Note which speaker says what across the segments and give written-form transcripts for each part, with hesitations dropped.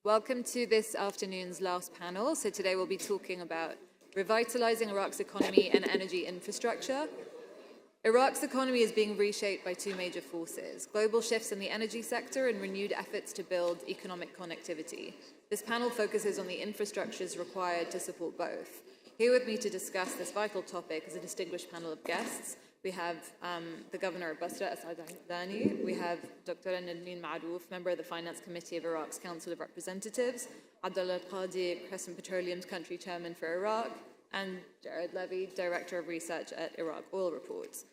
Speaker 1: Welcome to this afternoon's last panel. So today we'll be talking about revitalizing Iraq's economy and energy infrastructure. Iraq's economy is being reshaped by two major forces: global shifts in the energy sector and renewed efforts to build economic connectivity. This panel focuses on the infrastructures required to support both. Here with me to discuss this vital topic is a distinguished panel of guests. We have the Governor of Basra, Asad Hamdani. We have Dr. Nadine Maarouf, member of the Finance Committee of Iraq's Council of Representatives, Abdullah Qadi, Crescent Petroleum's country chairman for Iraq, and Jared Levy, Director of Research at Iraq Oil Reports.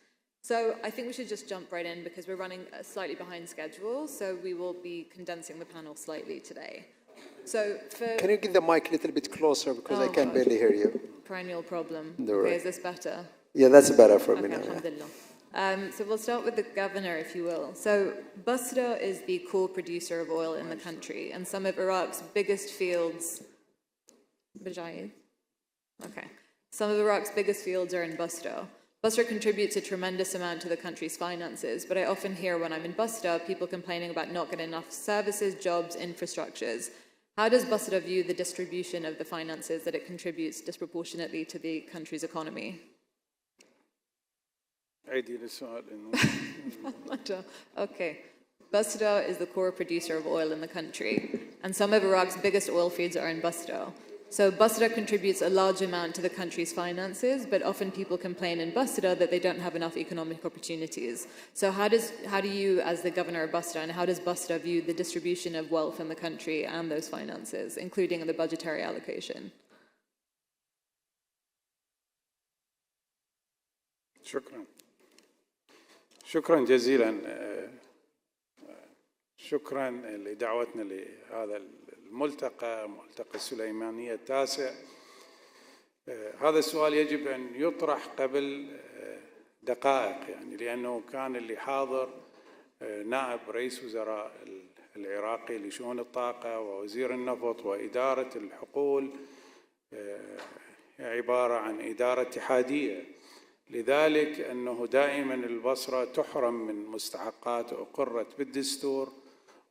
Speaker 1: So I think we should just jump right in because we're running slightly behind schedule, so we will be condensing the panel slightly today. So
Speaker 2: Can you get the mic a little bit closer because I can barely hear you?
Speaker 1: Perennial problem. Okay, is this better?
Speaker 2: Yeah, that's better for me now.
Speaker 1: Alhamdulillah. So we'll start with the governor, if you will. So Basra is the core producer of oil in the country, and some of Iraq's biggest fields. Some of Iraq's biggest fields are in Basra. Basra contributes a tremendous amount to the country's finances, but I often hear when I'm in Basra people complaining about not getting enough services, jobs, infrastructures. How does Basra view the distribution of the finances that it contributes disproportionately to the country's economy? Okay. Basra is the core producer of oil in the country, and some of Iraq's biggest oil fields are in Basra. So Basra contributes a large amount to the country's finances, but often people complain in Basra that they don't have enough economic opportunities. So how do you, as the governor of Basra, and how does Basra view the distribution of wealth in the country and those finances, including the budgetary allocation?
Speaker 3: شكرا جزيلا. شكرا لدعوتنا لهذا الملتقى، ملتقى السليمانية التاسع. هذا السؤال يجب أن يطرح قبل دقائق، يعني لأنه كان اللي حاضر نائب رئيس وزراء العراقي لشؤون الطاقة ووزير النفط وإدارة الحقول، عبارة عن إدارة اتحادية. لذلك أنه دائما البصرة تحرم من مستحقات أقرت بالدستور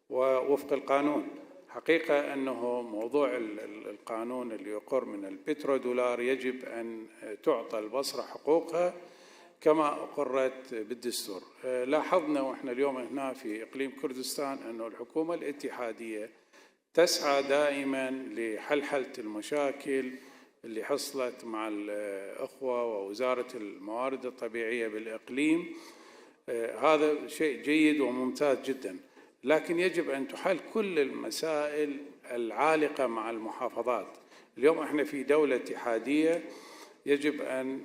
Speaker 3: ووفق القانون. حقيقة أنه موضوع القانون اللي يقر من البترودولار يجب أن تعطى البصرة حقوقها كما أقرت بالدستور. لاحظنا وإحنا اليوم هنا في إقليم كردستان أنه الحكومة الاتحادية تسعى دائما لحلحلة المشاكل اللي حصلت مع الأخوة ووزارة الموارد الطبيعية بالإقليم. هذا شيء جيد وممتاز جدا، لكن يجب أن تحل كل المسائل العالقة مع المحافظات. اليوم احنا في دولة اتحادية، يجب أن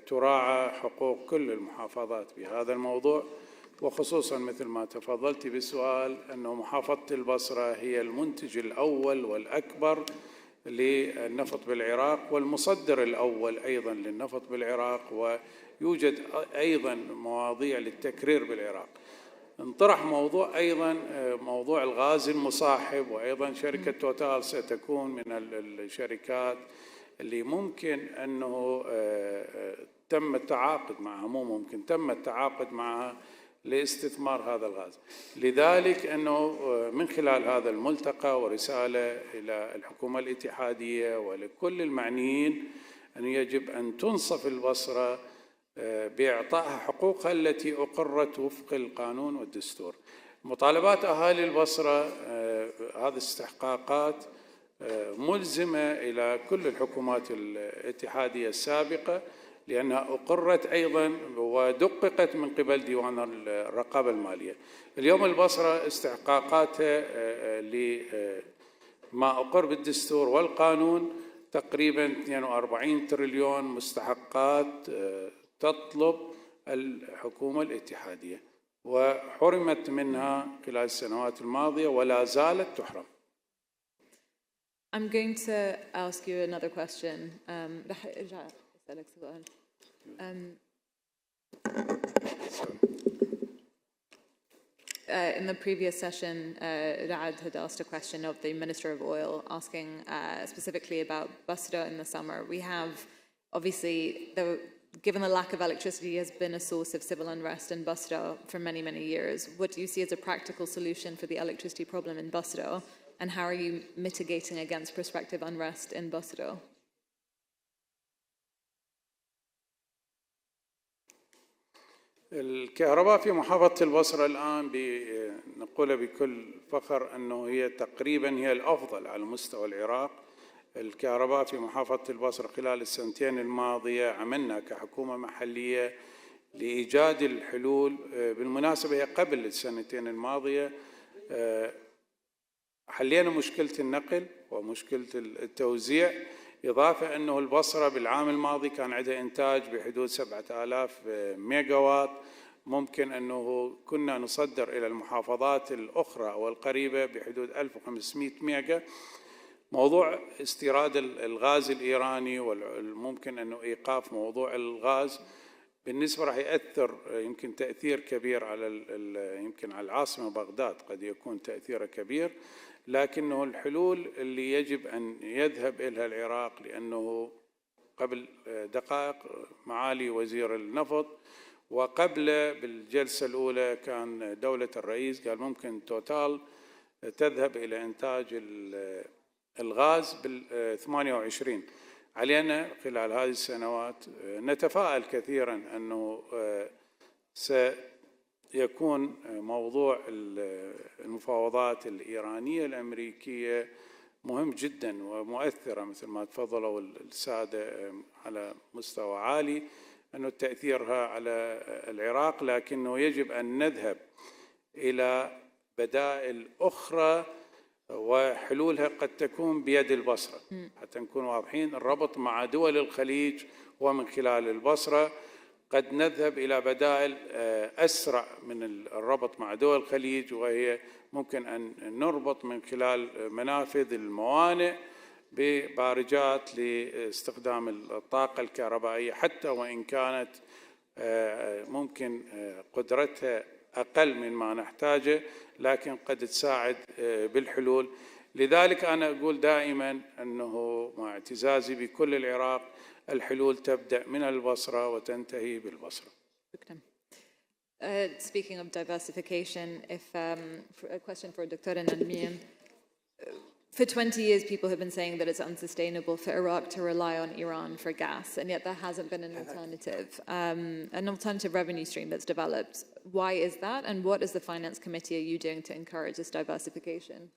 Speaker 3: تراعى حقوق كل المحافظات بهذا الموضوع، وخصوصا مثل ما تفضلت بالسؤال أنه محافظة البصرة هي المنتج الأول والأكبر للنفط بالعراق والمصدر الأول أيضا للنفط بالعراق، ويوجد أيضا مواضيع للتكرير بالعراق. انطرح موضوع أيضا موضوع الغاز المصاحب، وأيضا شركة توتال ستكون من الشركات اللي ممكن أنه تم التعاقد معها، مو ممكن تم التعاقد معها لاستثمار هذا الغاز. لذلك أنه من خلال هذا الملتقى ورسالة إلى الحكومة الاتحادية ولكل المعنيين أن يجب أن تنصف البصرة بإعطائها حقوقها التي أقرت وفق القانون والدستور. مطالبات أهالي البصرة هذه استحقاقات ملزمة إلى كل الحكومات الاتحادية السابقة، لأنها أقرت أيضا ودققت من قبل ديوان الرقابة المالية. اليوم البصرة استحقاقاتها لما أقر بالدستور والقانون تقريبا 42 تريليون مستحقات تطلب الحكومة الاتحادية، وحرمت منها خلال السنوات الماضية ولا زالت تحرم.
Speaker 1: I'm going to ask you another question. In the previous session, Raad had asked a question of the Minister of Oil, asking specifically about Basra in the summer. We have, obviously, given the lack of electricity has been a source of civil unrest in Basra for many, many years. What do you see as a practical solution for the electricity problem in Basra? and how are you mitigating against prospective unrest in Basra?
Speaker 3: الكهرباء في محافظة البصرة الآن نقول بكل فخر أنه هي تقريبا هي الأفضل على مستوى العراق. الكهرباء في محافظة البصرة خلال السنتين الماضية عملنا كحكومة محلية لإيجاد الحلول. بالمناسبة هي قبل السنتين الماضية حلينا مشكلة النقل ومشكلة التوزيع، إضافة أنه البصرة بالعام الماضي كان عندها إنتاج بحدود 7000 ميجاوات، ممكن أنه كنا نصدر إلى المحافظات الأخرى والقريبة بحدود 1500 ميجا. موضوع استيراد الغاز الإيراني وممكن أنه إيقاف موضوع الغاز بالنسبة راح يأثر يمكن تأثير كبير على يمكن على العاصمة بغداد، قد يكون تأثيره كبير، لكنه الحلول اللي يجب أن يذهب إليها العراق، لأنه قبل دقائق معالي وزير النفط وقبل بالجلسة الأولى كان دولة الرئيس قال ممكن توتال تذهب إلى إنتاج الغاز بال28. علينا خلال هذه السنوات نتفائل كثيرا أنه سيكون موضوع المفاوضات الإيرانية الأمريكية مهم جدا ومؤثرة مثل ما تفضلوا السادة على مستوى عالي أنه تأثيرها على العراق، لكنه يجب أن نذهب إلى بدائل أخرى وحلولها قد تكون بيد البصرة. حتى نكون واضحين، الربط مع دول الخليج ومن خلال البصرة قد نذهب إلى بدائل أسرع من الربط مع دول الخليج، وهي ممكن أن نربط من خلال منافذ الموانئ ببارجات لاستخدام الطاقة الكهربائية، حتى وإن كانت ممكن قدرتها أقل من ما نحتاجه، لكن قد تساعد بالحلول. لذلك أنا أقول دائما أنه مع اعتزازي بكل العراق الحلول تبدأ من البصرة وتنتهي بالبصرة.
Speaker 1: Speaking of diversification, a question for Dr. Nalmian. For 20 years, people have been saying that it's unsustainable for Iraq to rely on Iran for gas, and yet there hasn't been an alternative revenue stream that's developed. Why is that, and what as the Finance Committee are you doing to encourage this diversification?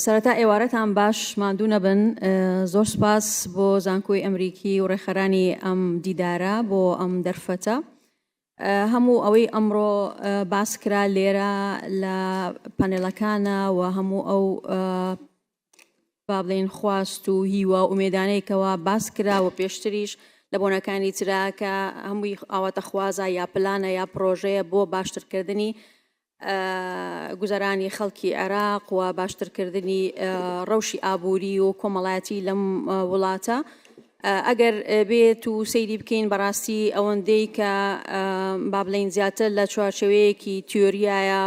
Speaker 4: سەرەتا ئێوارەتان باش ماندوو نەبن. زۆر سپاس بۆ زانکۆی ئەمریکی و ڕێخەرانی ئەم دیدارە بۆ ئەم دەرفەتە. هەموو ئەوەی ئەمڕۆ باس کرا لێرە لە پانێلەکانە و هەموو ئەو با بڵێن خواست و هیوا و ئومێدانەیەکەوە باس کرا و پێشتریش لە بۆنەکانی ترا کە هەمووی ئاواتە خوازە یا پلانە یا پرۆژەیە بۆ باشترکردنی گوزەرانی خەڵکی عێراق و باشترکردنی ڕەوشی ئابووری و کۆمەڵایەتی لەم وڵاتە. ئەگەر بێت و سەیری بکەین بەڕاستی ئەوەندەی کە با بڵێن زیاتر لە چوارچێوەیەکی تیۆریایە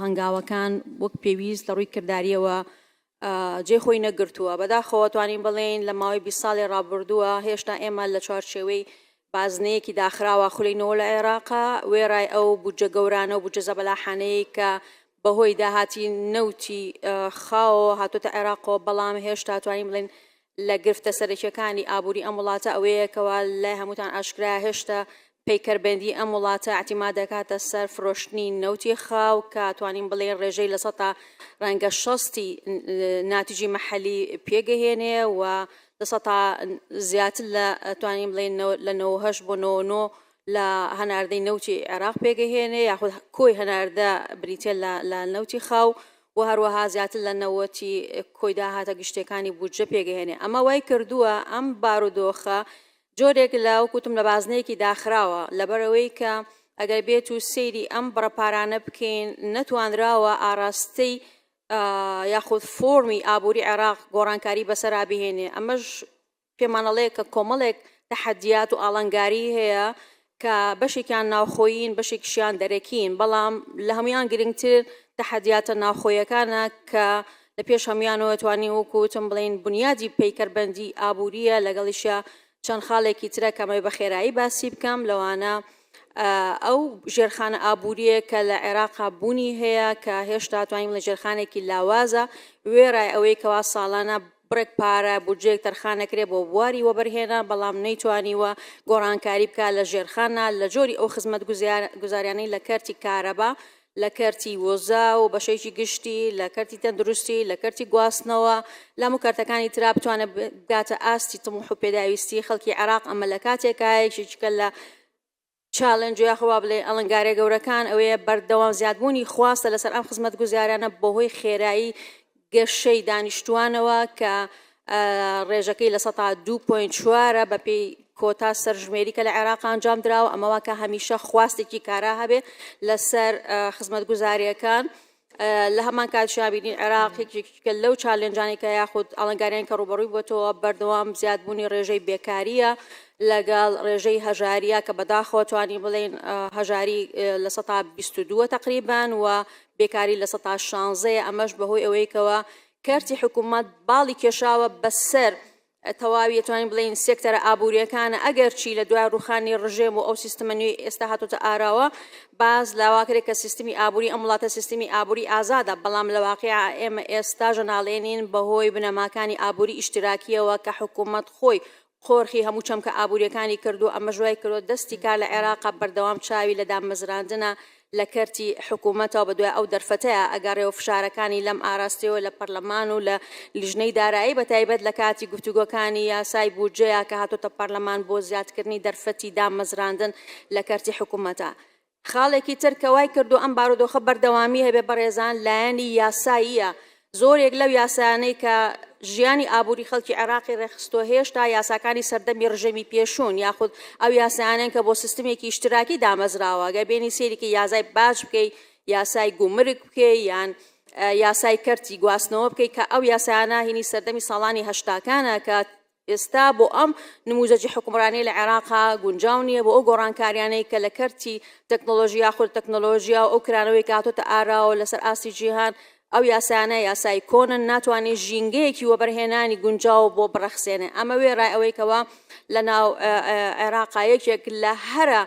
Speaker 4: هەنگاوەکان وەک پێویست لە ڕووی کردداریەوە جێخۆی نەگرتووە. بەداخەوە توانین بڵێن لە ماوەی 20 ساڵی ڕابردووە هێشتا ئێمە لە چوارچێوەی بازنەیەکی داخراوە خولینەوە لە عێراقا وێڕای ئەو بودجە گەورانە و بودجە زەبەلاحانەیە کە بەهۆی داهاتی نەوتی خاوە هاتوۆتە عێراقەوە، بەڵام هێشتا توانین بڵێن لە گرفتە سەرەکیەکانی ئابووری ئەم وڵاتە ئەوەیەکەوە لای هەمووتان ئاشکرا هێشتا پەیکەربەندی ئەم وڵاتە اعتیماد دەکاتە سەر فرۆشتنی نەوتی خاو کە توانین بڵێن ڕێژەی لە سەتا ڕەنگە 60 ناتیجی مەحەلی پێگەهێنێ و لە سەتا زیاتر لە توانین بڵێن لە 98 بۆ 99 لە هەناردەی نەوتی عێراق پێگەهێنێ، یاخود کۆی هەناردە بریتێ لە نەوتی خاو و هەروەها زیاتر لە نەوەتی کۆی داهاتە گشتەکانی بودجە پێگەهێنێ. ئەمە وای کردووە ئەم بارودۆخە جۆرێک لە وەکوتم لە بازنەیەکی داخراوە، لەبەرەوەی کە ئەگەر بێت و سەیری ئەم بڕەپارانە بکەین نەتوانراوە ئاراستەی یاخود فۆرمی ئابووری عێراق گۆڕانکاری بەسەرا بهێنێ. ئەمەش پێمانەڵەیە کە کۆمەڵێک تەحەدیات و ئاڵنگاری هەیە کە بەشێکیان ناوخۆیین بەشێکیان دەرەکین، بەڵام لە هەمویان گرنگتر تەحەدیاتە ناوخۆیەکانە کە لە پێش هەمویانەوە توانین وەکوتم بڵێن بنیادی پەیکەربەندی ئابووریە، لەگەڵیشە چەند خاڵێکی ترە کەمەوەی بە خێرایی باسی بکەم لەوانە ئەو ژێرخانە ئابووریە کە لە عێراقا بوونی هەیە کە هێشتا توانین لە ژێرخانێکی لاوازە وێرای ئەوەی کەوا ساڵانە بڕێک پارە بودجێک تەرخانەکرێ بۆ بواری وەبەرهێنا بەڵام نەیتوانیوە گۆڕانکاری بکە لە ژێرخانە لە جۆری ئەو خزمەت گوزاریانەی لە کەرتی کارەبا لە کەرتی وۆزا و بەشێکی گشتی لە کەرتی تەندروستی لە کەرتی گواستنەوە لە هەموو کارتەکانی ترا بتوانە بگاتە ئاستی تەموح و پێداویستی خەڵکی عێراق ئەمە لە کاتێکایەکێکە لە چالنج یاخوا بڵێ ئەڵنگارە گەورەکان ئەوەیە بەردەوام زیادبوونی خواستە لەسەر ئەم خزمەت گوزاریانە بەهۆی خێرایی گەشەی دانیشتوانەوە کە ڕێژەکەی لە 2.4 بە پێی کۆتا سەرژمێری کە لە عێراق ئەنجام درراوە ئەمەوە کە هەمیشە خواستێکی کارا هەبێ لەسەر خزمەت گوزاریەکان لە هەمان کاتشابینی عێراقێکێکە لەو چالنجانی کە یاخود ئەڵنگاریان کە ڕوبەڕووی بۆتەوە بەردەوام زیادبوونی ڕێژەی بێکاریە لەگەڵ ڕێژەی هەژاریە کە بەداخەوە توانی بڵێن هەژاری لە 122 تقریبان و بێکاری لە 116 ئەمەش بەهۆی ئەوەیەکەوە کارتی حکوومەت باڵی کێشاوە بەسەر تەواوی توانین بڵین سێکتەرە ئابوووریەکانە ئەگەر چی لە دوای ڕوخانی ڕژێم و ئەو سیستەمە نوێی ئێستا هاتوتە ئاراوە باز لاواکرێک کە سیستمی ئابووری ئەم وڵاتە سیستمی ئابووری ئازادە بەڵام لە واقعیا ئێمە ئێستا ژەناڵێنین بەهۆی بنەماکانی ئابووری ئیشتراکیەوە کە حکوومەت خۆی قۆرخی هەموو چەمکە ئابوووریەکانی کردو ئەمە ژوای کردو دەستی کار لە عێراقا بەردەوام چاوی لە دامەزراندنە لە کەرتی حکوومەتەوە بەدوای ئەو دەرفەتەیە ئەگەڕێەوە فشارەکانی لەم ئاراستەوە لە پەرلەمان و لە لیژنەی دارایی بە تایبەت لە کاتی گفتوگۆکانی یاسای بودجەیە کە هاتوتە پەرلەمان بۆ زیادکردنی دەرفەتی دامەزراندن لە کەرتی حکوومەتە. خاڵێکی تر کە وای کردو ئەم بارودۆخە بەردەوامی هەبێ بەڕێزان لایەنی یاساییە زۆرێک لەو یاسانەی کە ژیانی ئابووری خەڵکی عێراقی ڕێخستۆ هێشتا یاساکانی سەردەمی ڕژێمی پێشوون یاخود ئەو یاسانەن کە بۆ سیستمێکی ئیشتراکی دامەزراوە گە بێنی سێریکی یاسای باش بکەی یاسای گومرگ بکەی یان یاسای کەرتی گواستنەوە بکەی کە ئەو یاسانە هینی سەردەمی ساڵانی هەشتاکانە کە ئێستا بۆ ئەم نموزەجی حکومڕانی لە عێراقا گونجاو نییە بۆ ئەو گۆڕانکاریانەی کە لە کەرتی تەکنۆلۆژیا خود تەکنۆلۆژیا و ئەو کرانەوەی کاتۆتە ئاراوە لەسەر ئاستی جیهان ئەو یاسانە یاسای کۆنن ناتوانێت ژینگەیەکی وەبەرهێنانی گونجاو بۆ بڕەخسێنێ ئەمە وێڕای ئەوەیەکەوە لە ناو عێراقایەکێک لە هەرە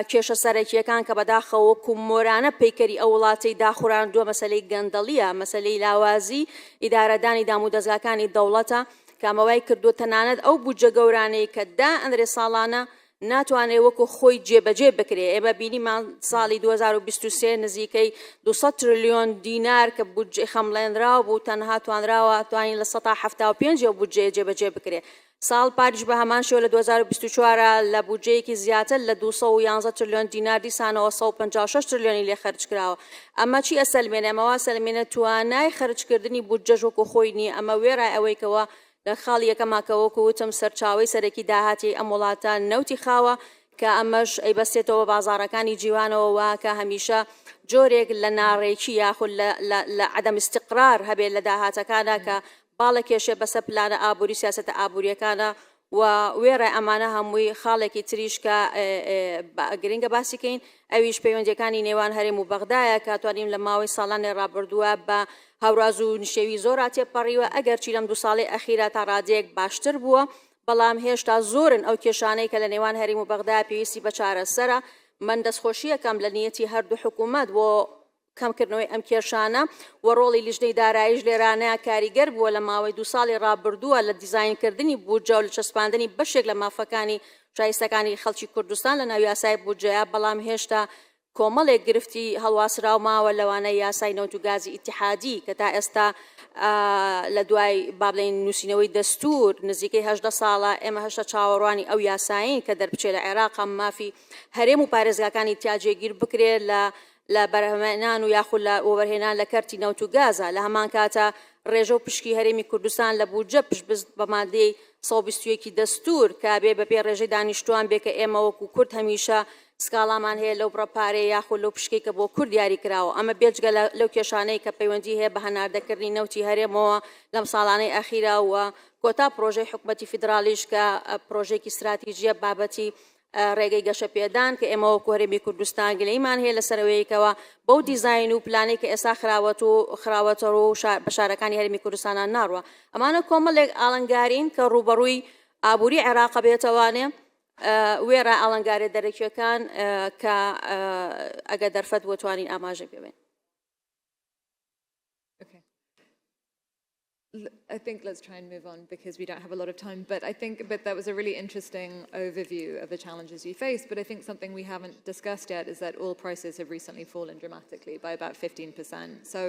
Speaker 4: کێشە سەرەکیەکان کە بەداخەوە کومۆرانە پەیکەری ئەو وڵاتی داخوراندووە مەسەلەی گەندەڵیە مەسەلەی لاوازی ئیدارەدانی دامودەزگاکانی دەوڵەتە کامەوای کردو تەنانەت ئەو بودجە گەورانەی کە ئەندرێ ساڵانە ناتوانێت وەکو خۆی جێبەجێ بکرێ ئێمە بینیمان ساڵی 2023 نزیکەی 200 تریلیۆن دینار کە بودجێ خەمڵێنراوە بوو تەنها توانراوە توانین لە 175 ئەو بودجێ جێبەجێ بکرێ ساڵ پاریش بە هەمان شێوە لە 2024 لە بودجەیەکی زیاتر لە 211 تریلیۆن دینار دیسانەوە 156 تریلیۆنی لێ خەرج کراوە ئەمە چی ئەسەلمێنێ ئەمەوە سەلمێنە توانای خەرجکردنی بودجەش وەکو خۆی نییە ئەمە وێرای ئەوەیکەوە لە خاڵی یەکەماکەوەکو وتم سەرچاوی سەرەکی داهاتی ئەم وڵاتە نەوتی خاوە کە ئەمەش ئەیبەستێتەوە بازاڕەکانی جیوانەوە وا کە هەمیشە جۆرێک لە ناڕێکی یاخود لە عەدەم استیقرار هەبێت لە داهاتەکانە کە باڵە کێشێ بەسەر پلانە ئابووری سیاسەتە ئابووریەکانە و وێڕای ئەمانە هەمووی خاڵێکی تریش کە گرنگە باسیکەین ئەویش پەیوەندیەکانی نێوان هەرێم و بەغدایە کە توانیم لە ماوەی ساڵانی ڕابردووە بە هاوراز و نشێوی زۆر تێپەڕیوە ئەگەرچی لەم 2 ساڵی ئەخیرە تا ڕادەیەک باشتر بووە بەڵام هێشتا زۆرن ئەو کێشانەی کە لە نێوان هەرێم و بەغدا پێویستی بە چارەسەرە من دەستخۆشیەکەم لە نیەتی هەردوو حکوومەت بۆ کەمکردنەوەی ئەم کێشانە و ڕۆڵی لیژنەی داراییش لێرانەیە کاریگەر بووە لە ماوەی 2 ساڵی ڕابردووە لە دیزاینکردنی بودجە و لە چەسپاندنی بەشێک لە مافەکانی شایستەکانی خەڵکی کوردستان لە ناو یاسای بودجەیە بەڵام هێشتا کۆمەڵێک گرفتی هەڵواسراو ماوە لەوانەیە یاسای نەوت و گازی ئیتیحادی کە تا ئێستا لە دوای بابلین نووسینەوەی دەستور نزیکەی 18 ساڵە ئێمە هەشتا چاوەڕوانی ئەو یاساین کە دەربچێت لە عێراق مافی هەرێم و پارێزگاکانی تیاجێگیر بکرێت لە بەرهەمهێنان و یاخود لە وەبەرهێنان لە کەرتی نەوت و گازە لە هەمان کاتە ڕێژە و پشکی هەرێمی کوردستان لە بودجە پشتبست بە مادەی 121 دەستور کابێ بەپێ ڕێژەی دانیشتوان بێ کە ئێمە وەکو کورد هەمیشە سکاڵامان هەیە لەو بڕەپارێ یاخود لەو پشکەی کە بۆ کورد دیاری کراوە ئەمە بێجگە لەو کێشانەی کە پەیوەندی هەیە بە هەناردەکردنی نەوتی هەرێمەوە لەم ساڵانەی ئەخیرا وە کۆتا پرۆژەی حکوومەتی فیدرالیش کە پرۆژێکی استراتیژیە بابەتی ڕێگەی گەشە پێدان کە ئێمە وەکو هەرێمی کوردستان گلەیمان هەیە لەسەرەوەیەکەوە بەو دیزاین و پلانێک کە ئێستا خراوەتەوە و بەشارەکانی هەرێمی کوردستانان ناڕوە ئەمانە کۆمەڵێک ئاڵنگارین کە ڕوبەڕووی ئابووری عێراق بێتەوانێ وێرە ئاڵنگارە دەرەکیەکان کە ئەگە دەرفەت بۆ توانین ئاماژە ببین.
Speaker 1: Okay. I think let's try and move on because we don't have a lot of time. But that was a really interesting overview of the challenges you face. But I think something we haven't discussed yet is that oil prices have recently fallen dramatically by about 15%. So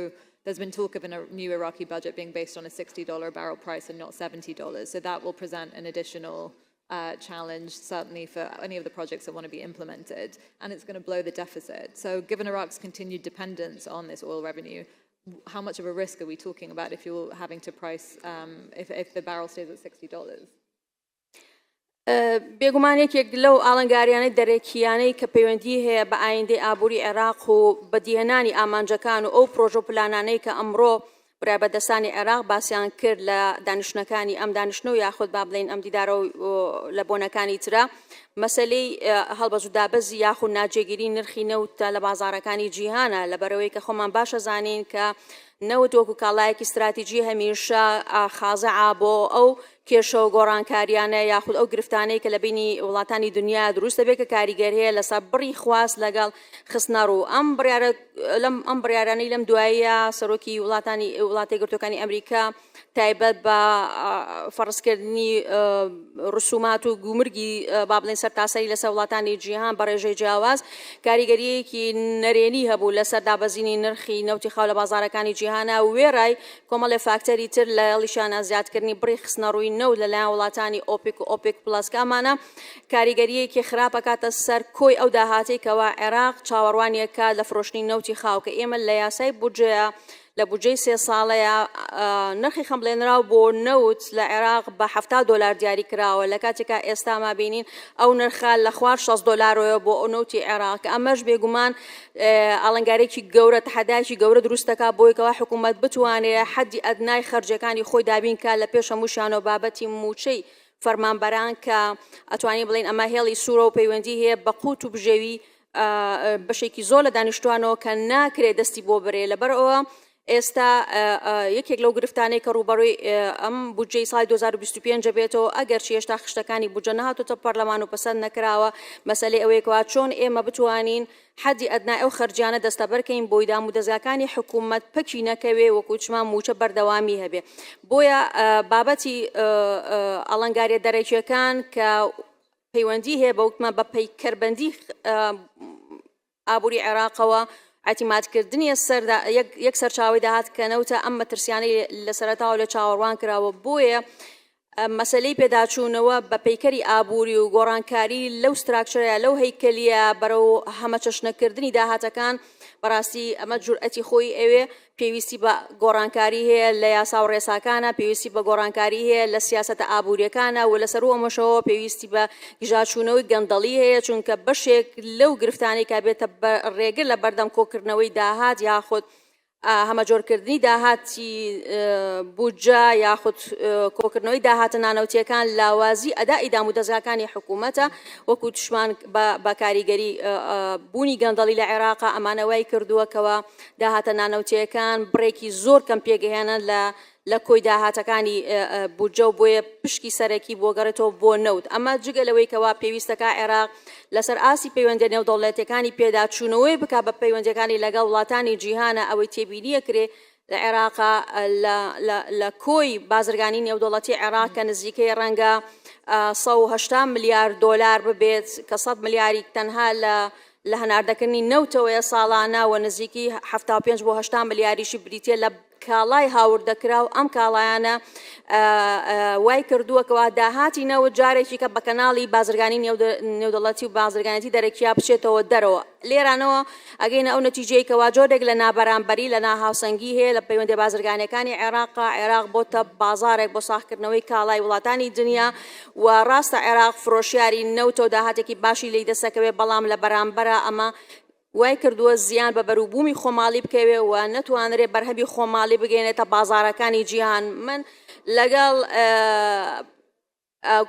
Speaker 1: there's been talk of a new Iraqi budget being based on a $60 barrel price and not $70. So that will present an additional challenge, certainly for any of the projects that want to be implemented. And it's going to blow the deficit. So given Iraq's continued dependence on this oil revenue, how much of a risk are we talking about if you're having to price, if the barrel stays at $60?
Speaker 4: بێگومان یەکێک لەو ئاڵنگاریانەی دەرەکیانەی کە پەیوەندی هەیە بە ئایندەی ئابووری عێراق و بەدیهێنانی ئامانجەکان و ئەو پرۆژە و پلانانەی کە ئەمڕۆ برابەدەستانی عێراق باسییان کرد لە دانیشتنەکانی ئەم دانیشتنەوە یاخود با بڵێن ئەم دیدارە و لە بۆنەکانی ترە مەسەلەی هەڵبەست و دابەزی یاخود ناجێگیری نرخی نەوت لە بازاڕەکانی جیهانە لەبەرەوەی کە خۆمان باشە زانین کە نەوت وەکو کاڵایەکی استراتیژی هەمیشە خازعە بۆ ئەو کێشە و گۆڕانکاریانە یاخود ئەو گرفتانەی کە لە بینی وڵاتانی دنیا دروست دەبێت کە کاریگەر هەیە لەسەر بڕی خواست لەگەڵ خستنە ڕوو ئەم بڕیارانەی لەم دواییە سەرۆکی وڵاتی یەکگرتووەکانی ئەمریکا تایبەت بە فەرزکردنی ڕسومات و گومرگی با بڵێن سەرتاسەری لەسەر وڵاتانی جیهان بە ڕێژەی جیاواز کاریگەریەکی نەرێنی هەبوو لەسەر دابەزینی نرخی نەوتی خاو لە بازاڕەکانی جیهانە و وێڕای کۆمەڵی فاکتەری تر لە هێڵیشانە زیادکردنی بڕی خستنە ڕووی نەوت لەلایەن وڵاتانی ئۆپێک و ئۆپێک پڵەس کامانە کاریگەریەکی خراپەکاتە سەر کۆی ئەو داهاتەی کەوا عێراق چاوەڕوانیەکە لە فرۆشتنی نەوتی خاو کە ئێمە لە یاسای بودجەیە لە بودجەی 3 ساڵەیە نرخی خەمبڵێنراو بۆ نەوت لە عێراق بە $70 دیاری کراوە لە کاتێکە ئێستا ما بینین ئەو نرخە لە خوار $60 بۆ ئەو نەوتی عێراق ئەمەش بێگومان ئاڵنگارێکی گەورە تەحەدایەکی گەورە دروستەکە بۆی کەوا حکوومەت بتوانێت حەدی ئەدنای خەرجەکانی خۆی دابین کە لە پێش هەمووشیانەوە بابەتی موچەی فەرمانبەران کە ئەتوانین بڵێن ئەمە هێڵی سوورە و پەیوەندی هەیە بە قوت و بژێوی بەشێکی زۆر لە دانیشتوانەوە کە ناکرێت دەستی بۆ برێ لەبەرەوە ئێستا یەکێک لەو گرفتانەی کە ڕوبەڕووی ئەم بودجەی ساڵی 2025 بێتەوە ئەگەرچی هێشتا خشتەکانی بودجە نەهاتۆتە پەرلەمان و پەسەند نەکراوە مەسەلەی ئەوەیەکەوە چۆن ئێمە بتوانین حەدی ئەدنای ئەو خەرجیانە دەستەبەرکەین بۆی دام و دەزگاکانی حکوومەت پەکی نەکەوێ وەکو چمان موچە بەردەوامی هەبێ بۆیە بابەتی ئەڵنگاریە دەرەکیەکان کە پەیوەندی هەیە بە وتمان بە پەیکەربەندی ئابووری عێراقەوە اعتمادکردنی یەک سەرچاوی داهات کە نەوتە ئەم مەترسیانەی لە سەرەتاوە لە چاوەڕوان کراوە بۆیە مەسەلەی پێداچوونەوە بە پەیکەری ئابووری و گۆڕانکاری لەو ستراکچەرە لەو هەیکەلیە بەرەو هەمە چەشنەکردنی داهاتەکان بەڕاستی ئەمە جورئەتی خۆی ئەوێ پێویستی بە گۆڕانکاری هەیە لە یاسا و ڕێساکانە پێویستی بە گۆڕانکاری هەیە لە سیاسەتە ئابووریەکانە و لەسەر ئەمەشەوە پێویستی بە گژاچوونەوەی گەندەڵی هەیە چونکە بەشێک لەو گرفتانەی کە بێتە ڕێگر لە بەردەم کۆکردنەوەی داهات یاخود هەمە جۆرکردنی داهاتی بودجە یاخود کۆکردنەوەی داهاتە نانەوتیەکان لاوازی ئەدای دام و دەزگاکانی حکوومەتە وەکو توشمان بە کاریگەری بوونی گەندەڵی لە عێراقا ئەمانەوەی کردووەکەوە داهاتە نانەوتیەکان بڕێکی زۆر کەم پێگەهێنن لە کۆی داهاتەکانی بودجە و بۆیە پشکی سەرەکی بۆ گەڕێتەوە بۆ نەوت ئەمە جگە لەوەی کەوا پێویستەکە عێراق لەسەر ئاسی پەیوەندی نێودەوڵەتیەکانی پێداچوونەوەی بکات بە پەیوەندیەکانی لەگەڵ وڵاتانی جیهانە ئەوەی تێبینیە کرێ لە عێراقا لە کۆی بازرگانی نێودەوڵەتی عێراق کە نزیکەی ڕەنگە $180 ملیار ببێت کە 100 ملیاری تەنها لە هەناردەکردنی نەوتەوەیە ساڵانە و نزیکی 75 بۆ 80 ملیاریشی بریتە لە کاڵای هاوردەکرا و ئەم کاڵایانە وای کردووەکەوە داهاتی نەوت جارێکی کە بە کەناڵی بازرگانی نێودەوڵەتی و بازرگانیتی دەرەکیا بچێتەوە دەرەوە لێرانەوە ئەگەینە ئەو نەتیجەیەکەوە جۆرێک لە نابەرامبەری لە ناهاوسەنگی هەیە لە پەیوەندی بازرگانیەکانی عێراق بۆتە بازارێک بۆ ساختکردنەوەی کاڵای وڵاتانی دنیا و ڕاستە عێراق فرۆشیاری نەوتە و داهاتێکی باشی لی دەسەکەوێ بەڵام لە بەرامبەرە ئەمە وای کردووە زیان بە بەروبوومی خۆماڵی بکەوێ و نەتوانرێت بەرهەمی خۆماڵی بگەێنێتە بازارەکانی جیهان من لەگەڵ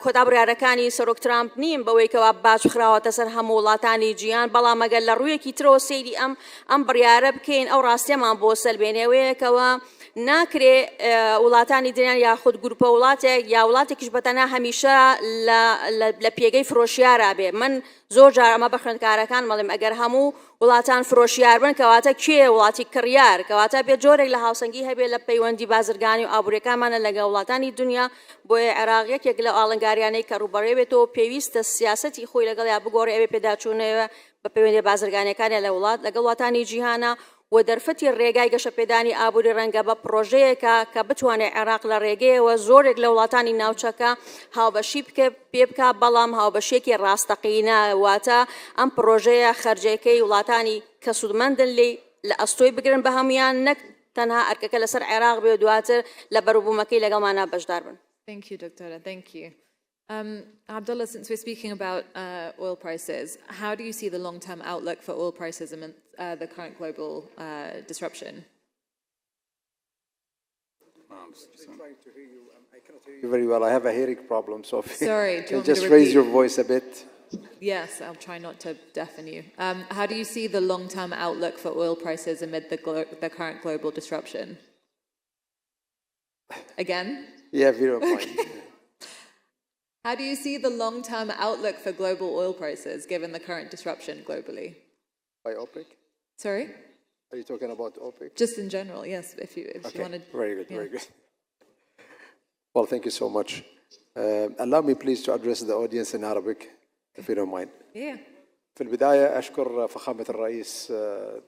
Speaker 4: کۆتابڕیارەکانی سەرۆک ترامپ نیم بەوەی کەوا باش خراوەتە سەر هەموو وڵاتانی جیهان بەڵام ئەگەر لە ڕوویەکی ترەوە سەیری ئەم بڕیارە بکەین ئەو ڕاستیەمان بۆ سەلبێنێوەیەکەوە ناکرێ وڵاتانی دنیا یاخود گروپە وڵاتێک یا وڵاتێکیش بەتەنها هەمیشە لە پێگەی فرۆشیارا بێ. من زۆر جار ئەمە بە خوێندکارەکان مەڵێم ئەگەر هەموو وڵاتان فرۆشیار بن کەواتە کێ وڵاتی کڕیار کەواتە بێت جۆرێک لە هاوسەنگی هەبێ لە پەیوەندی بازرگانی و ئابوورەکانمانە لەگە وڵاتانی دنیا بۆیە عێراق یەکێک لە ئاڵنگاریانەی کە ڕوبەڕێ بێتەوە پێویستە سیاسەتی خۆی لەگەڵ یا بگۆڕێ ئەوێ پێداچوونەوە بە پەیوەندی بازرگانیەکانی لە وڵات لەگەڵ وڵاتانی جیهانە و دەرفەتی ڕێگای گەشەپێدانی ئابووری ڕەنگە بە پرۆژەیەکە کە بتوانێت عێراق لە ڕێگەیەوە زۆرێک لە وڵاتانی ناوچەکە هاوبەشی پێ بکە بەڵام هاوبەشێکی ڕاستەقینە واتە ئەم پرۆژەیە خەرجەکەی وڵاتانی کە سوودمەندن لە ئەستۆی بگرن بە هەمویان نەک تەنها ئەرکەکە لەسەر عێراق بێ دواتر لە بەروبوومەکەی لەگەڵمانە بەشدار بن.
Speaker 1: Thank you, Dr. Thank you. Abdullah, since we're speaking about oil prices, how do you see the long-term outlook for oil prices amid the current global disruption?
Speaker 2: I'm trying to hear you. I cannot hear you very well. I have a hearing problem, so if
Speaker 1: Sorry,
Speaker 2: you
Speaker 1: do you
Speaker 2: can
Speaker 1: want me
Speaker 2: just
Speaker 1: to
Speaker 2: raise
Speaker 1: repeat?
Speaker 2: your voice a bit.
Speaker 1: Yes, I'll try not to deafen you. How do you see the long-term outlook for oil prices amid the current global disruption? Again?
Speaker 2: Yeah, very fine.
Speaker 1: How do you see the long-term outlook for global oil prices given the current disruption globally?
Speaker 2: By OPEC?
Speaker 1: Sorry?
Speaker 2: Are you talking about OPEC?
Speaker 1: Just in general, yes, if you wanted.
Speaker 2: Very good,
Speaker 1: yeah.
Speaker 2: very good. Well, thank you so much. Allow me please to address the audience in Arabic, if you don't mind.
Speaker 1: Yeah.
Speaker 2: في البداية أشكر فخامة الرئيس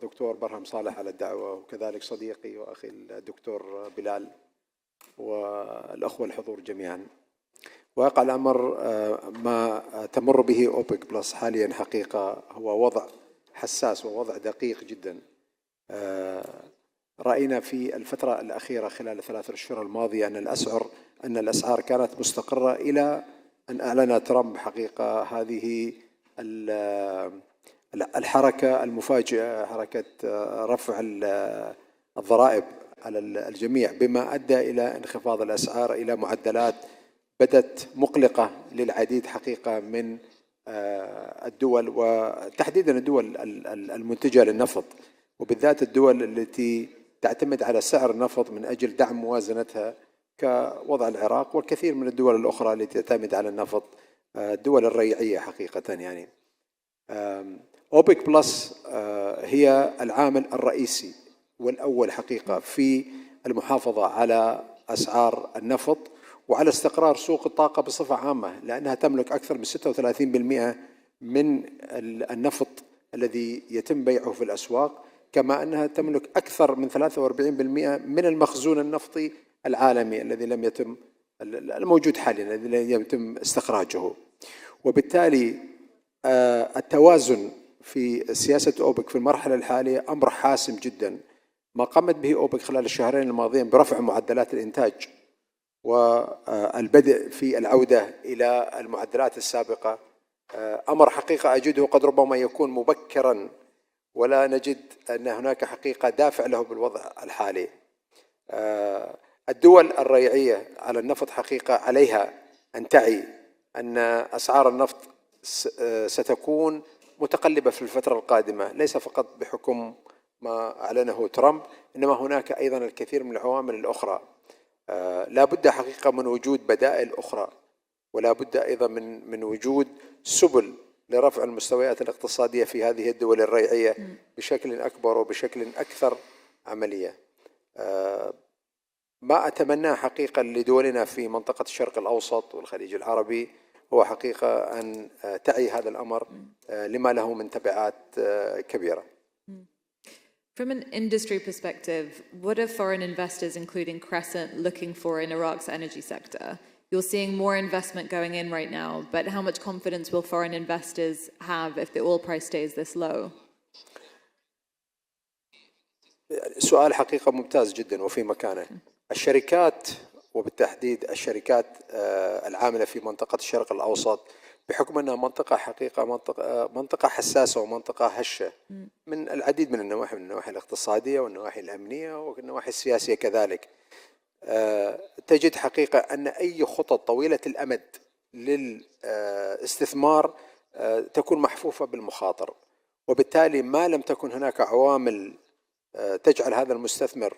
Speaker 2: دكتور برهم صالح على الدعوة وكذلك صديقي وأخي الدكتور بلال والأخوة الحضور جميعا. واقع الأمر ما تمر به أوبك بلس حاليا حقيقة هو وضع حساس ووضع دقيق جدا. رأينا في الفترة الأخيرة خلال 3 أشهر الماضية أن الأسعار كانت مستقرة إلى أن أعلن ترامب حقيقة هذه الحركة المفاجئة، حركة رفع الضرائب على الجميع، بما أدى إلى انخفاض الأسعار إلى معدلات بدت مقلقة للعديد حقيقة من الدول، وتحديدا الدول المنتجة للنفط، وبالذات الدول التي تعتمد على سعر النفط من أجل دعم موازنتها كوضع العراق والكثير من الدول الأخرى التي تعتمد على النفط، الدول الريعية حقيقة. يعني أوبك بلس هي العامل الرئيسي والأول حقيقة في المحافظة على أسعار النفط وعلى استقرار سوق الطاقة بصفة عامة، لأنها تملك أكثر من 36% من النفط الذي يتم بيعه في الأسواق، كما أنها تملك أكثر من 43% من المخزون النفطي العالمي الذي لم يتم الموجود حاليا الذي لم يتم استخراجه. وبالتالي التوازن في سياسة أوبك في المرحلة الحالية أمر حاسم جدا. ما قامت به أوبك خلال الشهرين الماضيين برفع معدلات الإنتاج والبدء في العودة إلى المعدلات السابقة أمر حقيقة أجده قد ربما يكون مبكرا، ولا نجد أن هناك حقيقة دافع له بالوضع الحالي. الدول الريعية على النفط حقيقة عليها أن تعي أن أسعار النفط ستكون متقلبة في الفترة القادمة، ليس فقط بحكم ما أعلنه ترامب، إنما هناك أيضا الكثير من العوامل الأخرى. لا بد حقيقة من وجود بدائل أخرى، ولا بد أيضا من وجود سبل لرفع المستويات الاقتصادية في هذه الدول الريعية بشكل أكبر وبشكل أكثر عملية. ما أتمناه حقيقة لدولنا في منطقة الشرق الأوسط والخليج العربي هو حقيقة أن تعي هذا الأمر لما له من تبعات كبيرة.
Speaker 1: From an industry perspective, what are foreign investors, including Crescent, looking for in Iraq's energy sector? You're seeing more investment going in right now, but how much confidence will foreign investors have if the oil price stays this low?
Speaker 2: سؤال حقيقة ممتاز جدا وفي مكانه. الشركات وبالتحديد الشركات العاملة في منطقة الشرق الأوسط بحكم أنها منطقة حقيقة منطقة حساسة ومنطقة هشة من العديد من النواحي، من النواحي الاقتصادية والنواحي الأمنية والنواحي السياسية كذلك. تجد حقيقة أن أي خطط طويلة الأمد للاستثمار تكون محفوفة بالمخاطر، وبالتالي ما لم تكن هناك عوامل تجعل هذا المستثمر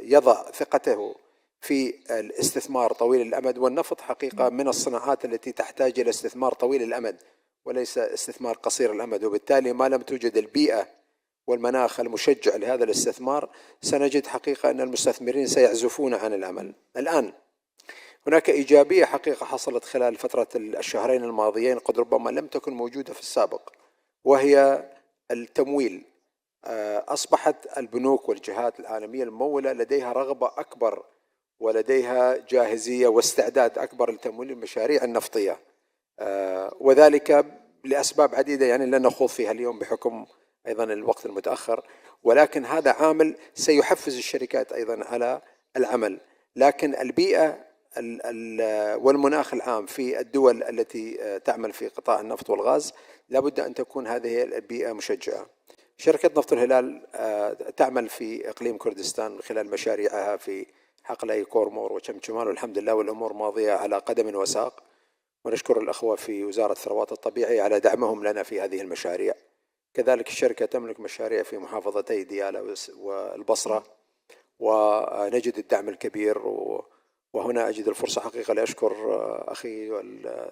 Speaker 2: يضع ثقته في الاستثمار طويل الأمد، والنفط حقيقة من الصناعات التي تحتاج إلى استثمار طويل الأمد وليس استثمار قصير الأمد، وبالتالي ما لم توجد البيئة والمناخ المشجع لهذا الاستثمار سنجد حقيقة أن المستثمرين سيعزفون عن العمل. الآن هناك إيجابية حقيقة حصلت خلال فترة الشهرين الماضيين قد ربما لم تكن موجودة في السابق، وهي التمويل. أصبحت البنوك والجهات العالمية الممولة لديها رغبة أكبر ولديها جاهزية واستعداد أكبر لتمويل المشاريع النفطية، وذلك لأسباب عديدة يعني لن نخوض فيها اليوم بحكم أيضا الوقت المتأخر، ولكن هذا عامل سيحفز الشركات أيضا على العمل. لكن البيئة والمناخ العام في الدول التي تعمل في قطاع النفط والغاز لابد أن تكون هذه البيئة مشجعة. شركة نفط الهلال تعمل في إقليم كردستان من خلال مشاريعها في حقل كورمور وشمشمان، والحمد لله والأمور ماضية على قدم وساق، ونشكر الأخوة في وزارة الثروات الطبيعية على دعمهم لنا في هذه المشاريع. كذلك الشركة تملك مشاريع في محافظتي ديالى والبصرة، ونجد الدعم الكبير. وهنا أجد الفرصة حقيقة لأشكر أخي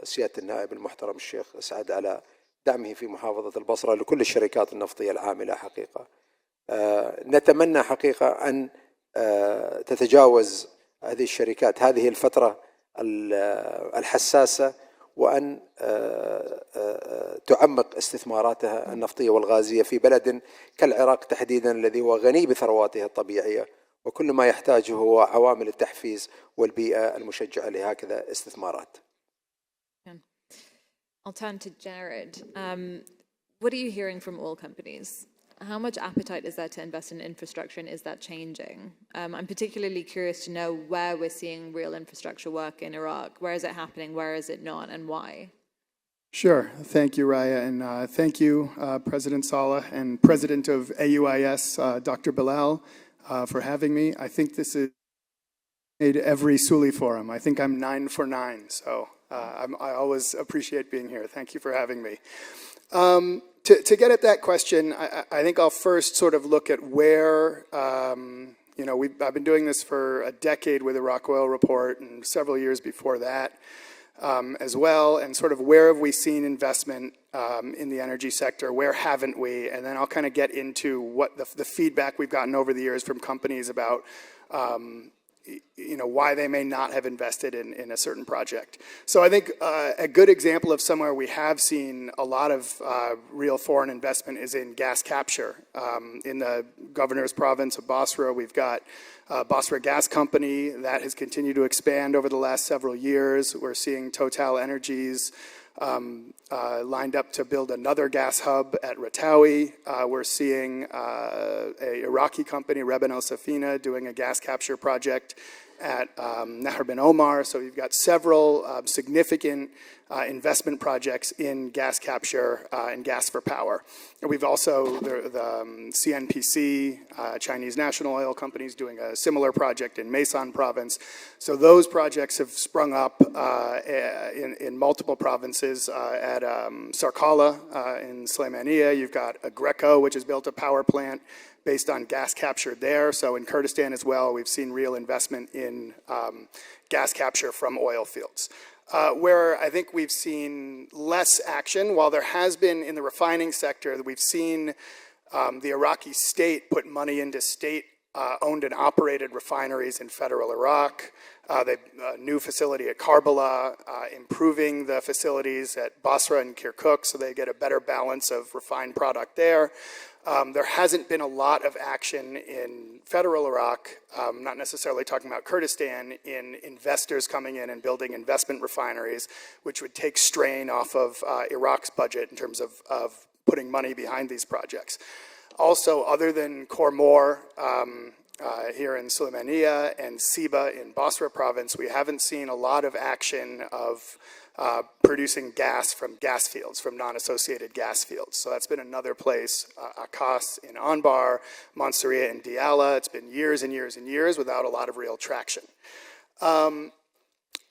Speaker 2: سيادة النائب المحترم الشيخ سعد على دعمه في محافظة البصرة لكل الشركات النفطية العاملة حقيقة. نتمنى حقيقة أن تتجاوز هذه الشركات هذه الفترة الحساسة، وأن تعمق استثماراتها النفطية والغازية في بلد كالعراق تحديدا الذي هو غني بثرواتها الطبيعية، وكل ما يحتاجه هو عوامل التحفيز والبيئة المشجعة لهكذا استثمارات.
Speaker 1: I'll turn to Jared. What are you hearing from oil companies? How much appetite is there to invest in infrastructure, and is that changing? I'm particularly curious to know where we're seeing real infrastructure work in Iraq. Where is it happening? Where is it not? And why?
Speaker 5: Sure. Thank you, Raya. And thank you, President Saleh and President of AUIS, Dr. Bilal, for having me. I think this is every Suli forum. I think I'm 9 for 9. So I always appreciate being here. Thank you for having me. To get at that question, I think I'll first sort of look at where, I've been doing this for a decade with Iraq Oil Report and several years before that as well, and sort of where have we seen investment in the energy sector, where haven't we, and then I'll kind of get into what the feedback we've gotten over the years from companies about why they may not have invested in a certain project. So I think a good example of somewhere we have seen a lot of real foreign investment is in gas capture. In the governor's province of Basra, we've got Basra Gas Company that has continued to expand over the last several years. We're seeing Total Energies lined up to build another gas hub at Ratawi. We're seeing a Iraqi company, Reben El Safina, doing a gas capture project at Nahr bin Omar. So you've got several significant investment projects in gas capture and gas for power. And we've also, the CNPC, Chinese national oil companies, doing a similar project in Maesan province. So those projects have sprung up in multiple provinces. At Sarkala in Sulaimania, you've got Agreco, which has built a power plant based on gas capture there. So in Kurdistan as well, we've seen real investment in gas capture from oil fields. Where I think we've seen less action, while there has been in the refining sector, we've seen the Iraqi state put money into state-owned and operated refineries in federal Iraq. A new facility at Karbala, improving the facilities at Basra and Kirkuk so they get a better balance of refined product there. There hasn't been a lot of action in federal Iraq, not necessarily talking about Kurdistan, in investors coming in and building investment refineries, which would take strain off of Iraq's budget in terms of putting money behind these projects. Also, other than Khor here in Sulaimania and Siba in Basra province, we haven't seen a lot of action of producing gas from gas fields, from non-associated gas fields. So that's been another place, Akas in Anbar, Mansouriya in Diyala. It's been years and years and years without a lot of real traction.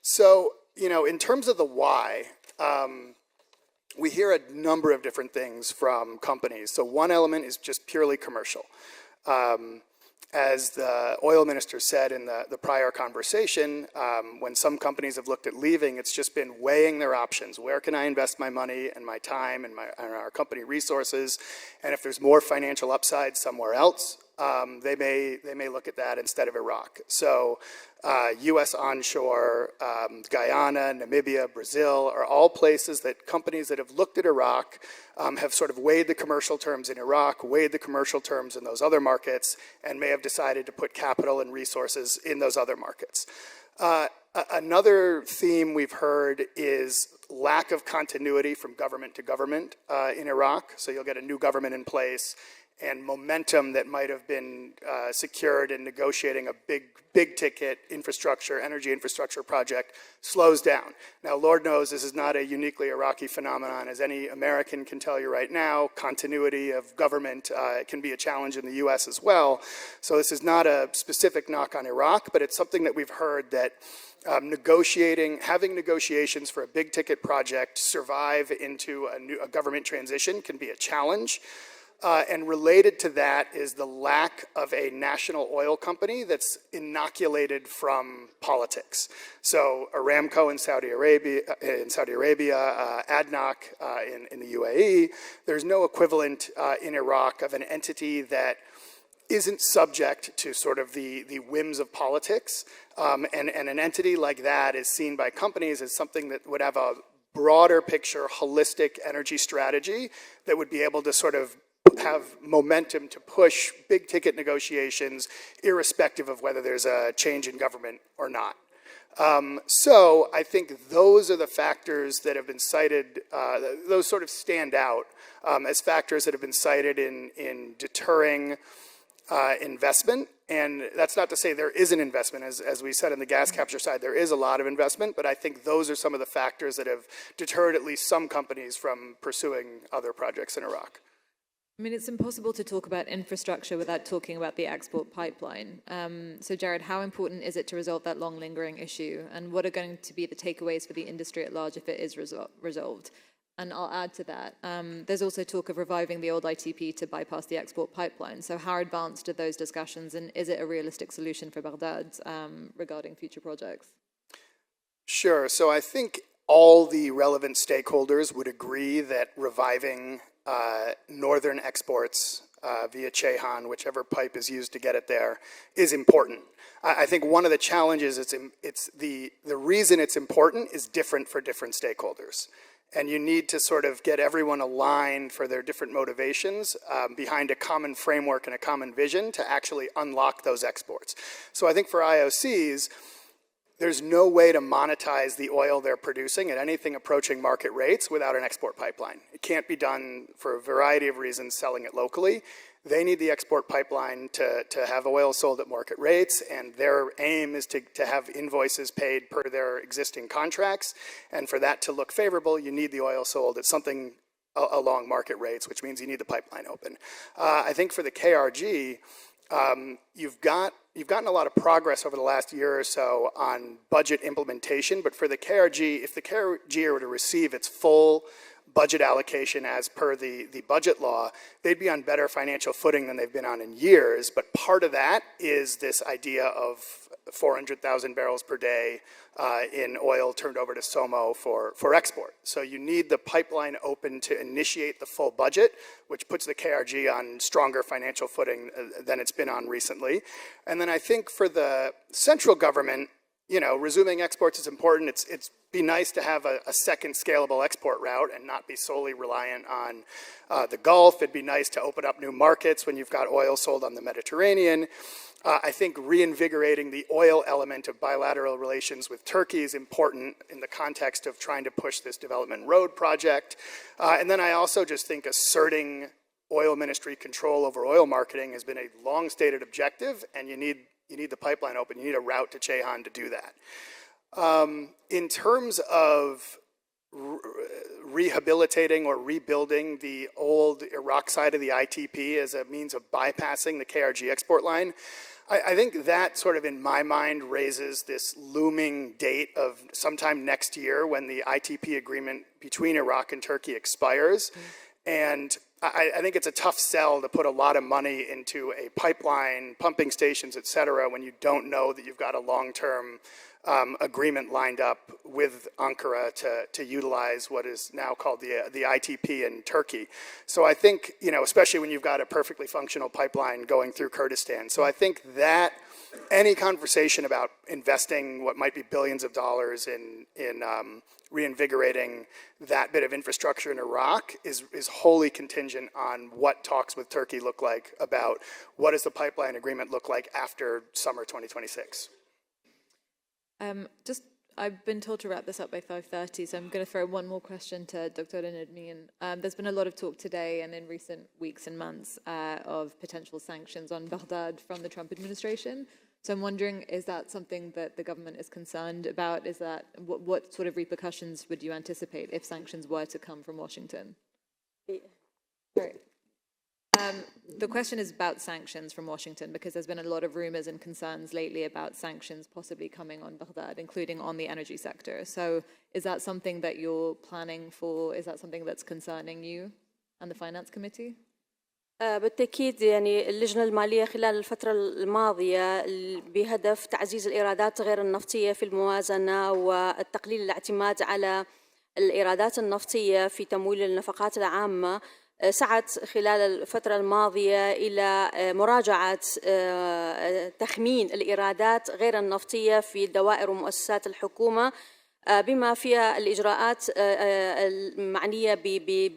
Speaker 5: So, in terms of the why, we hear a number of different things from companies. So one element is just purely commercial. as the oil minister said in the prior conversation, when some companies have looked at leaving, it's just been weighing their options. Where can I invest my money and my time and our company resources? And if there's more financial upside somewhere else, they may look at that instead of Iraq. So U.S. onshore, Guyana, Namibia, Brazil are all places that companies that have looked at Iraq have sort of weighed the commercial terms in Iraq, weighed the commercial terms in those other markets, and may have decided to put capital and resources in those other markets. Another theme we've heard is lack of continuity from government to government in Iraq. So you'll get a new government in place, and momentum that might have been secured in negotiating a big ticket infrastructure, energy infrastructure project slows down. Now, Lord knows this is not a uniquely Iraqi phenomenon. As any American can tell you right now, continuity of government can be a challenge in the US as well. So this is not a specific knock on Iraq, but it's something that we've heard that having negotiations for a big ticket project survive into a government transition can be a challenge. And related to that is the lack of a national oil company that's inoculated from politics. So Aramco in Saudi Arabia, ADNOC in the UAE, there's no equivalent in Iraq of an entity that isn't subject to sort of the whims of politics. And an entity like that is seen by companies as something that would have a broader picture, holistic energy strategy that would be able to sort of have momentum to push big ticket negotiations irrespective of whether there's a change in government or not. So I think those are the factors that have been cited, those sort of stand out as factors that have been cited in deterring investment. And that's not to say there isn't investment. As we said on the gas capture side, there is a lot of investment, but I think those are some of the factors that have deterred at least some companies from pursuing other projects in Iraq.
Speaker 1: I mean, it's impossible to talk about infrastructure without talking about the export pipeline. So, Jared, how important is it to resolve that long lingering issue? And what are going to be the takeaways for the industry at large if it is resolved? And I'll add to that, there's also talk of reviving the old ITP to bypass the export pipeline. So how advanced are those discussions, and is it a realistic solution for Baghdad regarding future projects?
Speaker 5: Sure. So I think all the relevant stakeholders would agree that reviving northern exports via Ceyhan, whichever pipe is used to get it there, is important. I think one of the challenges, it's the reason it's important is different for different stakeholders. And you need to sort of get everyone aligned for their different motivations behind a common framework and a common vision to actually unlock those exports. So I think for IOCs, there's no way to monetize the oil they're producing at anything approaching market rates without an export pipeline. It can't be done for a variety of reasons selling it locally. They need the export pipeline to have oil sold at market rates, and their aim is to have invoices paid per their existing contracts. And for that to look favorable, you need the oil sold at something along market rates, which means you need the pipeline open. I think for the KRG, you've gotten a lot of progress over the last year or so on budget implementation, but for the KRG, if the KRG were to receive its full budget allocation as per the budget law, they'd be on better financial footing than they've been on in years. But part of that is this idea of 400,000 barrels per day in oil turned over to SOMO for export. So you need the pipeline open to initiate the full budget, which puts the KRG on stronger financial footing than it's been on recently. And then I think for the central government, you know, resuming exports is important. It's be nice to have a second scalable export route and not be solely reliant on the Gulf. It'd be nice to open up new markets when you've got oil sold on the Mediterranean. I think reinvigorating the oil element of bilateral relations with Turkey is important in the context of trying to push this development road project. And then I also just think asserting oil ministry control over oil marketing has been a long-stated objective, and you need the pipeline open. You need a route to Ceyhan to do that. In terms of rehabilitating or rebuilding the old Iraq side of the ITP as a means of bypassing the KRG export line, I think that sort of, in my mind, raises this looming date of sometime next year when the ITP agreement between Iraq and Turkey expires. And I think it's a tough sell to put a lot of money into a pipeline, pumping stations, et cetera, when you don't know that you've got a long-term agreement lined up with Ankara to utilize what is now called the ITP in Turkey. So I think, especially when you've got a perfectly functional pipeline going through Kurdistan. So I think that any conversation about investing what might be billions of dollars in reinvigorating that bit of infrastructure in Iraq is wholly contingent on what talks with Turkey look like about what does the pipeline agreement look like after summer 2026.
Speaker 1: I've been told to wrap this up by 5:30, so I'm going to throw one more question to Dr. Nadmian. There's been a lot of talk today and in recent weeks and months of potential sanctions on Baghdad from the Trump administration. So I'm wondering, is that something that the government is concerned about? Is that what sort of repercussions would you anticipate if sanctions were to come from Washington? Right. The question is about sanctions from Washington, because there's been a lot of rumors and concerns lately about sanctions possibly coming on Baghdad, including on the energy sector. So is that something that you're planning for? Is that something that's concerning you and the Finance Committee?
Speaker 4: بالتأكيد يعني اللجنة المالية خلال الفترة الماضية بهدف تعزيز الإيرادات غير النفطية في الموازنة والتقليل الاعتماد على الإيرادات النفطية في تمويل النفقات العامة سعت خلال الفترة الماضية إلى مراجعة تخمين الإيرادات غير النفطية في دوائر ومؤسسات الحكومة بما فيها الإجراءات المعنية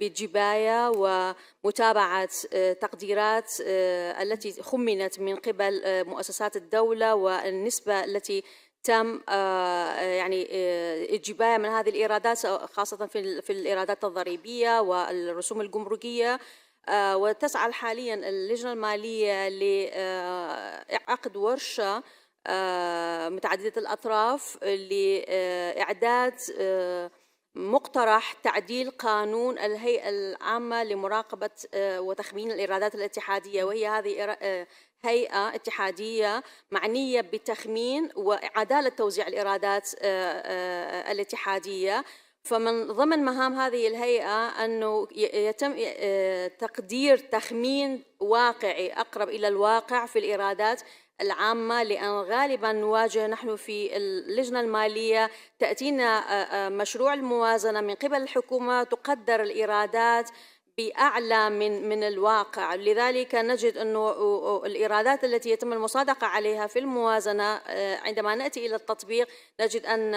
Speaker 4: بجباية ومتابعة تقديرات التي خمنت من قبل مؤسسات الدولة والنسبة التي تم يعني الجباية من هذه الإيرادات خاصة في الإيرادات الضريبية والرسوم الجمركية. وتسعى حاليا اللجنة المالية لعقد ورشة متعددة الأطراف لإعداد مقترح تعديل قانون الهيئة العامة لمراقبة وتخمين الإيرادات الاتحادية، وهي هذه هيئة اتحادية معنية بتخمين وعدالة توزيع الإيرادات الاتحادية. فمن ضمن مهام هذه الهيئة أنه يتم تقدير تخمين واقعي أقرب إلى الواقع في الإيرادات العامة، لأن غالبا نواجه نحن في اللجنة المالية تأتينا مشروع الموازنة من قبل الحكومة تقدر الإيرادات بأعلى من الواقع، لذلك نجد أنه الإيرادات التي يتم المصادقة عليها في الموازنة عندما نأتي إلى التطبيق نجد أن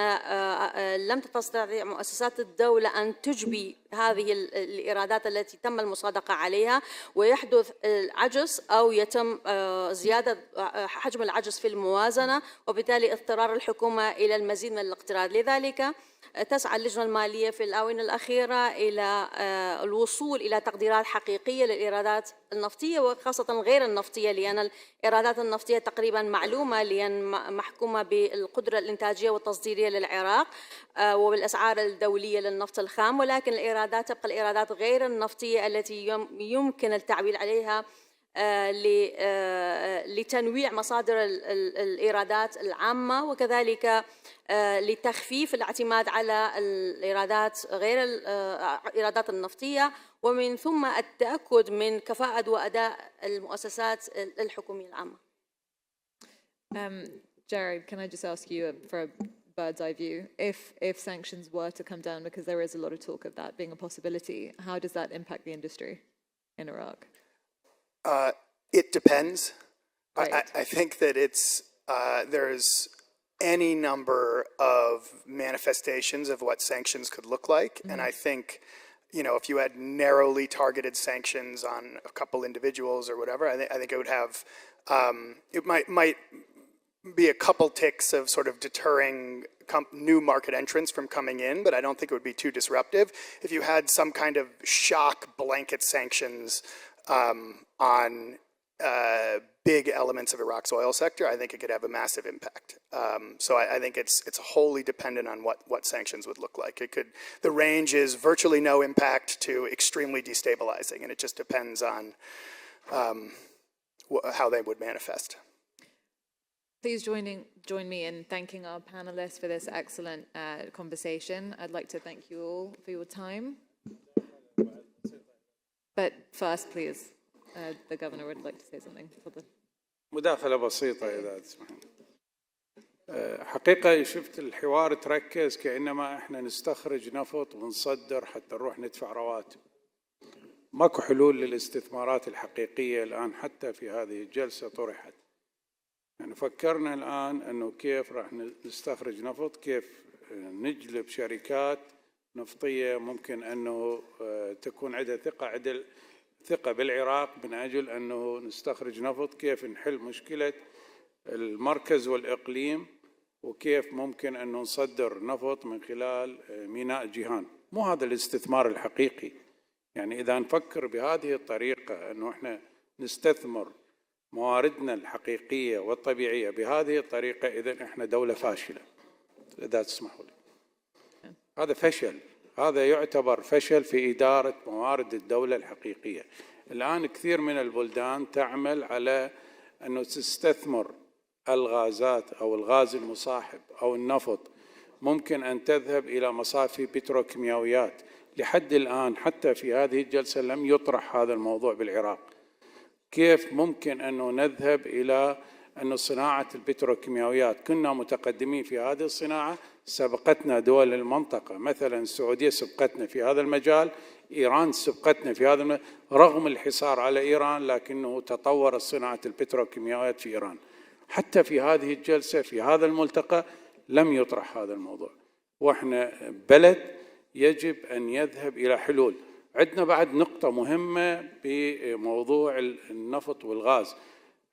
Speaker 4: لم تستطيع مؤسسات الدولة أن تجبي هذه الإيرادات التي تم المصادقة عليها، ويحدث العجز أو يتم زيادة حجم العجز في الموازنة، وبالتالي اضطرار الحكومة إلى المزيد من الاقتراض. لذلك تسعى اللجنة المالية في الآونة الأخيرة إلى الوصول إلى تقديرات حقيقية للإيرادات النفطية وخاصة غير النفطية، لأن الإيرادات النفطية تقريبا معلومة لأن محكومة بالقدرة الإنتاجية والتصديرية للعراق وبالأسعار الدولية للنفط الخام، ولكن الإيرادات تبقى الإيرادات غير النفطية التي يمكن التعبير عليها لتنويع مصادر الإيرادات العامة، وكذلك لتخفيف الاعتماد على الإيرادات غير الإيرادات النفطية، ومن ثم التأكد من كفاءة وأداء المؤسسات الحكومية العامة.
Speaker 1: Jared, can I just ask you for a bird's eye view? If sanctions were to come down, because there is a lot of talk of that being a possibility, how does that impact the industry in Iraq?
Speaker 5: It depends.
Speaker 1: Right.
Speaker 5: I think that there's any number of manifestations of what sanctions could look like. And I think, if you had narrowly targeted sanctions on a couple individuals or whatever, I think it would have, it might be a couple ticks of sort of deterring new market entrants from coming in, but I don't think it would be too disruptive. If you had some kind of shock blanket sanctions on big elements of Iraq's oil sector, I think it could have a massive impact. So I think it's wholly dependent on what sanctions would look like. The range is virtually no impact to extremely destabilizing, and it just depends on how they would manifest.
Speaker 1: Please join me in thanking our panelists for this excellent conversation. I'd like to thank you all for your time. But first, please, the governor would like to say something.
Speaker 3: مداخلة بسيطة إذا تسمحين. حقيقة شفت الحوار تركز كأنما إحنا نستخرج نفط ونصدر حتى نروح ندفع رواتب. ماكو حلول للاستثمارات الحقيقية الآن حتى في هذه الجلسة طرحت. يعني فكرنا الآن أنه كيف راح نستخرج نفط، كيف نجلب شركات نفطية ممكن أنه تكون عندها ثقة بالعراق من أجل أنه نستخرج نفط، كيف نحل مشكلة المركز والإقليم، وكيف ممكن أنه نصدر نفط من خلال ميناء جيهان. مو هذا الاستثمار الحقيقي. يعني إذا نفكر بهذه الطريقة أنه إحنا نستثمر مواردنا الحقيقية والطبيعية بهذه الطريقة، إذن إحنا دولة فاشلة إذا تسمحوا لي. هذا فشل، هذا يعتبر فشل في إدارة موارد الدولة الحقيقية. الآن كثير من البلدان تعمل على أنه تستثمر الغازات أو الغاز المصاحب أو النفط، ممكن أن تذهب إلى مصافي بتروكيماويات. لحد الآن حتى في هذه الجلسة لم يطرح هذا الموضوع بالعراق. كيف ممكن أنه نذهب إلى أن صناعة البتروكيماويات كنا متقدمين في هذه الصناعة، سبقتنا دول المنطقة، مثلا السعودية سبقتنا في هذا المجال، إيران سبقتنا في هذا المجال رغم الحصار على إيران، لكنه تطور صناعة البتروكيماويات في إيران. حتى في هذه الجلسة في هذا الملتقى لم يطرح هذا الموضوع، وإحنا بلد يجب أن يذهب إلى حلول. عندنا بعد نقطة مهمة بموضوع النفط والغاز.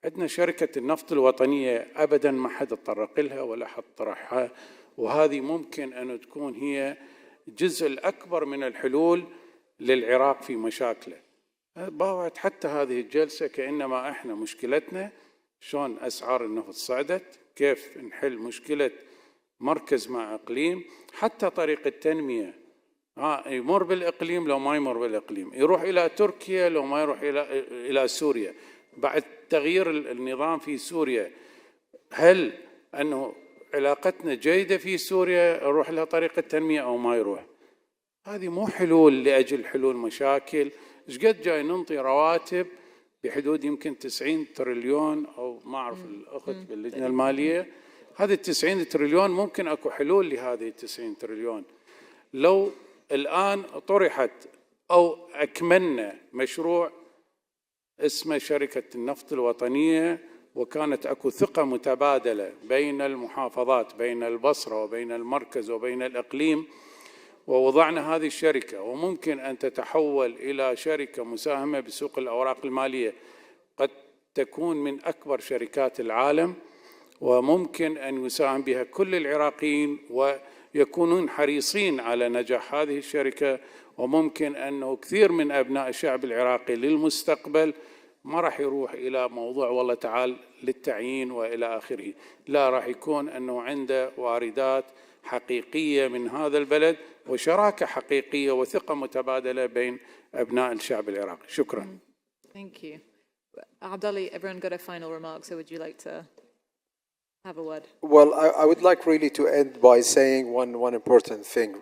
Speaker 3: عندنا شركة النفط الوطنية أبداً ما حد تطرق لها ولا حد طرحها، وهذه ممكن أن تكون هي الجزء الأكبر من الحلول للعراق في مشاكله. باوعت حتى هذه الجلسة كأنما إحنا مشكلتنا شلون أسعار النفط صعدت، كيف نحل مشكلة مركز مع إقليم، حتى طريقة التنمية يمر بالإقليم لو ما يمر بالإقليم، يروح إلى تركيا لو ما يروح إلى سوريا. بعد تغيير النظام في سوريا، هل أنه علاقتنا جيدة في سوريا نروح لها طريقة تنمية أو ما يروح؟ هذه مو حلول لأجل حلول مشاكل. إيش قد جاي ننطي رواتب بحدود يمكن 90 تريليون أو ما أعرف الأخت باللجنة المالية. هذه 90 تريليون ممكن أكو حلول لهذه 90 تريليون. لو الآن طرحت أو أكملنا مشروع اسمه شركة النفط الوطنية، وكانت أكو ثقة متبادلة بين المحافظات، بين البصرة وبين المركز وبين الإقليم، ووضعنا هذه الشركة وممكن أن تتحول إلى شركة مساهمة بسوق الأوراق المالية، قد تكون من أكبر شركات العالم، وممكن أن يساهم بها كل العراقيين ويكونون حريصين على نجاح هذه الشركة. وممكن أنه كثير من أبناء الشعب العراقي للمستقبل ما راح يروح إلى موضوع والله تعال للتعيين وإلى آخره، لا، راح يكون أنه عنده واردات حقيقية من هذا البلد وشراكة حقيقية وثقة متبادلة بين أبناء الشعب العراقي. شكرا.
Speaker 1: Thank you. Abdali, everyone got a final remark, so would you like to have a word?
Speaker 2: Well, I would like really to end by saying one important thing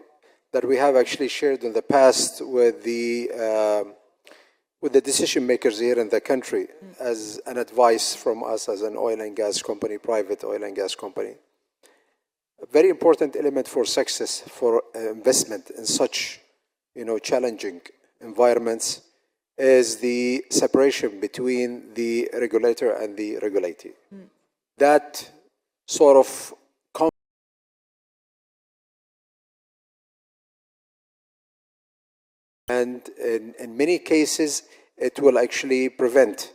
Speaker 2: that we have actually shared in the past with the decision makers here in the country as an advice from us as an oil and gas company, private oil and gas company. A very important element for success for investment in such, challenging environments is the separation between the regulator and the regulatee. That sort of and in many cases it will actually prevent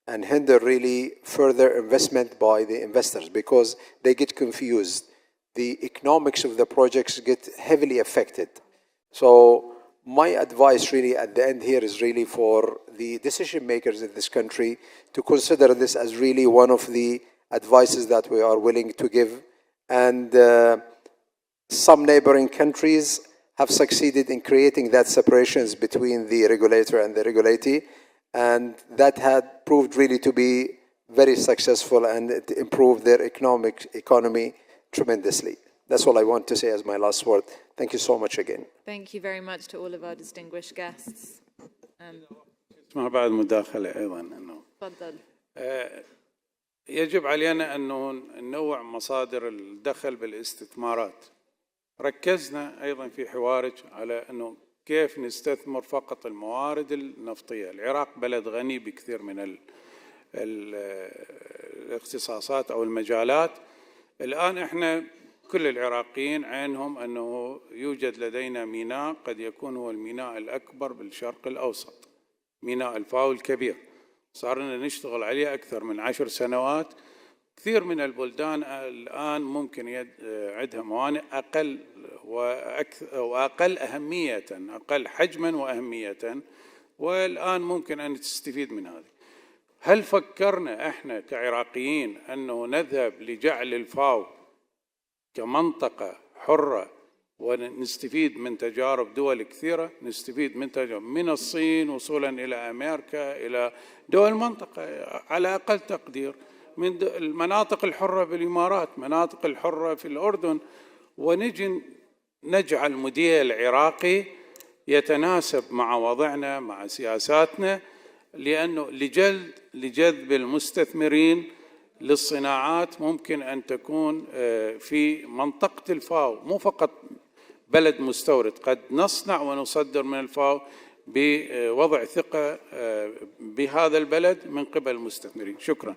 Speaker 2: and hinder really further investment by the investors because they get confused. The economics of the projects get heavily affected. So my advice really at the end here is really for the decision makers in this country to consider this as really one of the advices that we are willing to give. And some neighboring countries have succeeded in creating that separations between the regulator and the regulatee, and that had proved really to be very successful, and it improved their economy tremendously. That's all I want to say as my last word. Thank you so much again.
Speaker 1: Thank you very much to all of our distinguished guests.
Speaker 3: اسمها بعد مداخلة أيضا أنه
Speaker 1: تفضل.
Speaker 3: يجب علينا أن ننوع مصادر الدخل بالاستثمارات. ركزنا أيضا في حوارك على أنه كيف نستثمر فقط الموارد النفطية. العراق بلد غني بكثير من الاختصاصات أو المجالات. الآن إحنا كل العراقيين عينهم أنه يوجد لدينا ميناء قد يكون هو الميناء الأكبر بالشرق الأوسط، ميناء الفاو الكبير، صارنا نشتغل عليه أكثر من 10 سنوات. كثير من البلدان الآن ممكن عندها موانئ أقل وأقل أهمية، أقل حجما وأهمية، والآن ممكن أن تستفيد من هذه. هل فكرنا إحنا كعراقيين أنه نذهب لجعل الفاو كمنطقة حرة ونستفيد من تجارب دول كثيرة؟ نستفيد من تجارب من الصين وصولا إلى أمريكا إلى دول المنطقة، على أقل تقدير من المناطق الحرة بالإمارات، مناطق الحرة في الأردن، ونجي نجعل موديل عراقي يتناسب مع وضعنا مع سياساتنا، لأنه لجذب المستثمرين للصناعات ممكن أن تكون في منطقة الفاو، مو فقط بلد مستورد، قد نصنع ونصدر من الفاو بوضع ثقة بهذا البلد من قبل المستثمرين. شكرا.